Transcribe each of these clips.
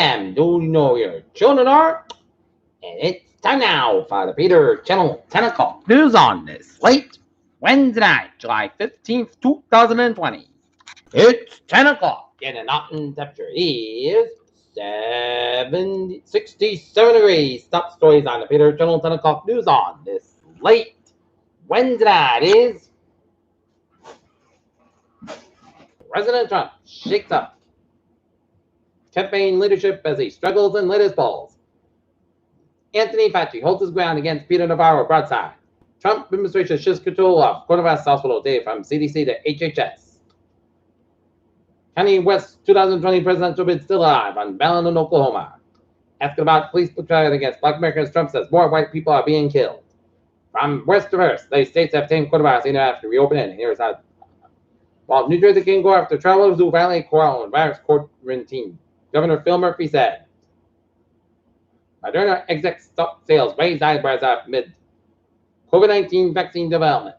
p.m. Do you know where your children are? And it's time now for the Peter Channel 10 o'clock news on this late Wednesday night, July 15th, 2020. It's 10 o'clock and the mountain temperature is 67 degrees. Top stories on the Peter Channel 10 o'clock news on this late Wednesday night is President Trump shakes up campaign leadership as he struggles in latest polls. Anthony Fauci holds his ground against Peter Navarro broadside. Trump administration shifts control of coronavirus hospital data from CDC to HHS. Kanye West 2020 presidential bid still alive on ballot in Oklahoma. Asking about police brutality against Black Americans, Trump says more white people are being killed. From West to First, the states have tamed coronavirus even after reopening. Here's how. While New Jersey can go after travelers who violate coronavirus quarantine, Governor Phil Murphy said. Moderna exec stock sales raised eyebrows amid COVID-19 vaccine development.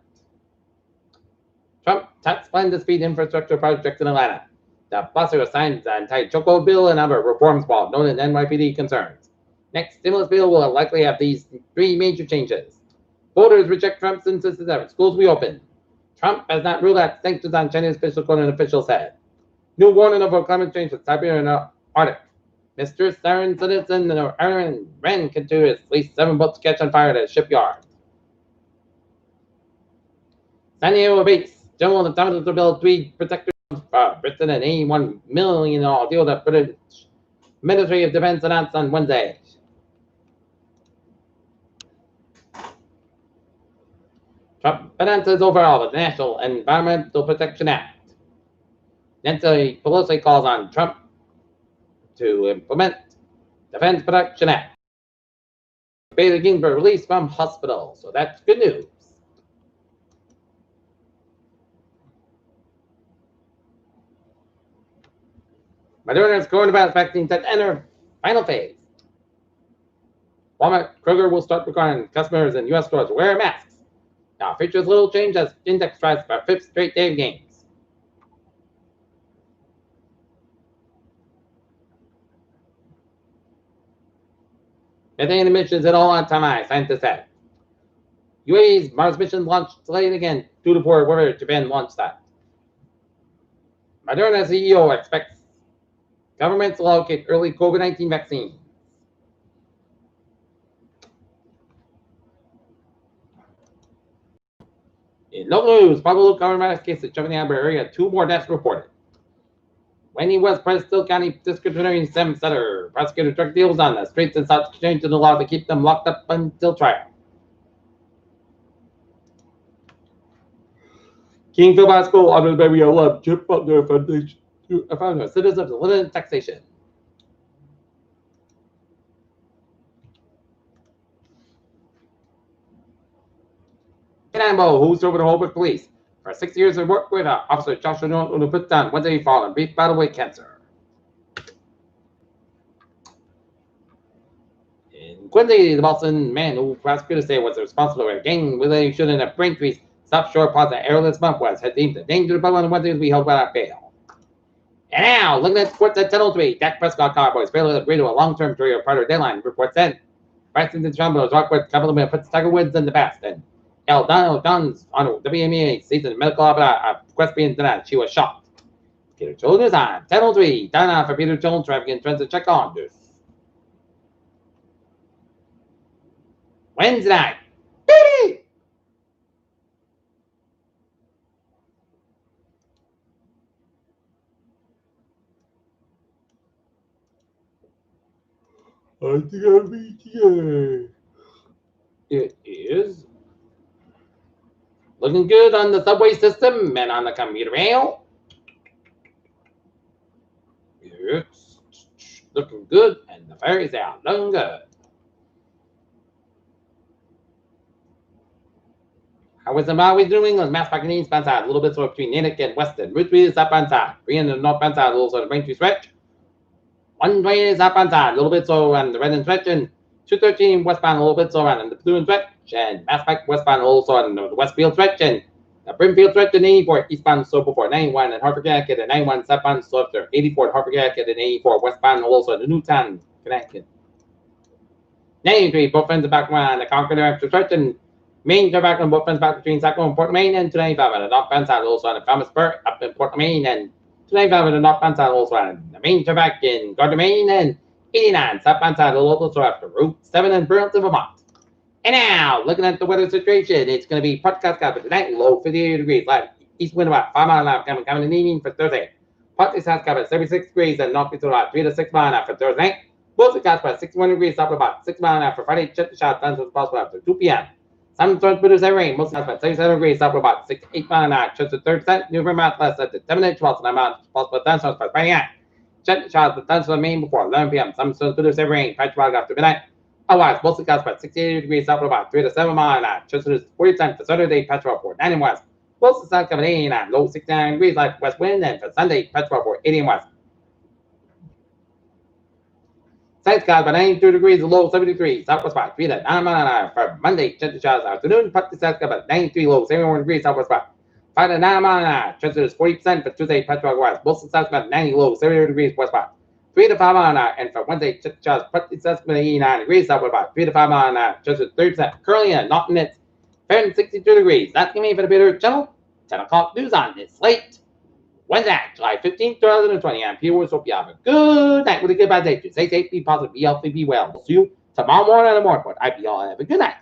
Trump tax plan to speed infrastructure projects in Atlanta. The Buster signs the anti-chokehold bill and other reforms while noted NYPD concerns. Next stimulus bill will likely have these three major changes. Voters reject Trump's insistence that schools reopen. Trump has not ruled out sanctions on Chinese officials, an official said. New warning over climate change with Siberian Arctic. Mr. Siren Citizen and Aaron Wren continues at least 7 boats catch on fire at a shipyard. San Diego base General Atomic to build 3 protectors Britain an $81 million deal that British Ministry of Defense announced on Wednesday. Trump announces overall the National Environmental Protection Act. Nancy Pelosi calls on Trump to implement Defense Production Act. Bailey Ginsburg released from hospital, so that's good news. Moderna's coronavirus vaccine set enter final phase. Walmart Kroger will start requiring customers in U.S. stores to wear masks. Now features little change as index tries for 5th straight day of gains. Methane emissions at all-time high, scientists said. UAE's Mars mission launched delayed again due to poor weather. Japan launched that. Moderna CEO expects governments to allocate early COVID-19 vaccines. In local news, Pablo coronavirus cases jumping out of the area, 2 more deaths reported. Wendy West, Still County District Attorney Sam Sutter, prosecutor drug deals on the streets and south changing the law to keep them locked up until trial. King Philip School ordered baby love Chip Butler Foundation to found citizens of limited taxation. Canambo, who served with the Holbrook Police for 6 years of work with Officer Joshua Norton, who put down Wednesday fall in brief battle with cancer. In Quincy, the Boston man who prosecutors say was responsible for a gang-related shooting at Braintree's South Shore Plaza airless bump was had deemed a danger to the public on Wednesday to be held without bail. And now, looking at sports at 10:03, Dak Prescott Cowboys failed to agree to a long-term trade of part of deadline. Report said Bryson DeChambeau talked with Capital puts Tiger Woods in the past, and El Don's on WNBA season medical quest being denied. She was shocked. Peter Jones is on 10:03. Down for Peter Jones traffic trends to check on this Wednesday night. Baby! I think I'll be here. It is looking good on the subway system and on the commuter rail. It's looking good, and the ferries are looking good. How is the Maui doing? On Mass Parking East side, a little bit slow between Natick and Weston. Route 3 is up on side. 3 in the northbound side, a little slow on the Braintree stretch. 120 is up on side, a little bit slow on the Redden stretch, and 213 westbound, a little bit slow on the Blue stretch, and Mass Pike westbound, also on the Westfield stretch, and Brimfield Threat at 84, eastbound slope before 91, and Hartford Connecticut at 91, southbound slope there, 84 at Hartford Connecticut at 84, westbound also at Newtown, Connecticut. 93, both ends back one, the Concord after Threat and Main back on both ends back between Saco and Port Maine and 295 on the northbound side also on the Thomas Spur up in Port Maine and 295 on the northbound side also on the main back in Gardner, Maine and 89 southbound side of the local so after Route 7 in Burlington, Vermont. And now, looking at the weather situation, it's going to be partly cloudy for tonight, low 58 degrees, light east wind about 5 miles an hour coming in the evening for Thursday. Partly south cloudy 76 degrees and north east about 3 to 6 miles an hour for Thursday night. Mostly cloudy about 61 degrees, south about 6 miles an hour for Friday. Check the shot, thunderstorms possible after 2 p.m. Some storms produce heavy rain, mostly about 77 degrees, south about 6 to 8 miles an hour. Check the 3%, New Vermont less at the 7 inch, also 9 miles possible thunderstorms by Friday night. Check the shot, the thunderstorms main before 11 p.m. Some storms produce heavy rain, patch fog after midnight. Otherwise, mostly clouds about 68 degrees, south about 3 to 7 miles an hour. Chance of 40% for Saturday, patch for 90 west. Mostly south coming 89, low 69 degrees, light west wind, and for Sunday, patch for 80 west. South clouds about 92 degrees, low 73, southwest about 3 to 9 miles an hour. For Monday, chance of showers afternoon, partly south clouds about 93, low 71 degrees, southwest about 5 to 9 miles an hour. Chance of 40% for Tuesday, patch west. Mostly south about 90, low 70 degrees, west about 3 to 5 miles an hour, and for Wednesday, just partly south 89 degrees, south about 3 to 5 miles an hour, just at 30%. Currently at Norton, it's 62 degrees. That's going to be for the Peter Channel. 10 o'clock news on this late Wednesday, July 15th, 2020. I'm Peter Woods. Hope you have a good night with a good bad day. Stay safe, be positive, be healthy, be well. We'll see you tomorrow morning on the morning. I be all have a good night.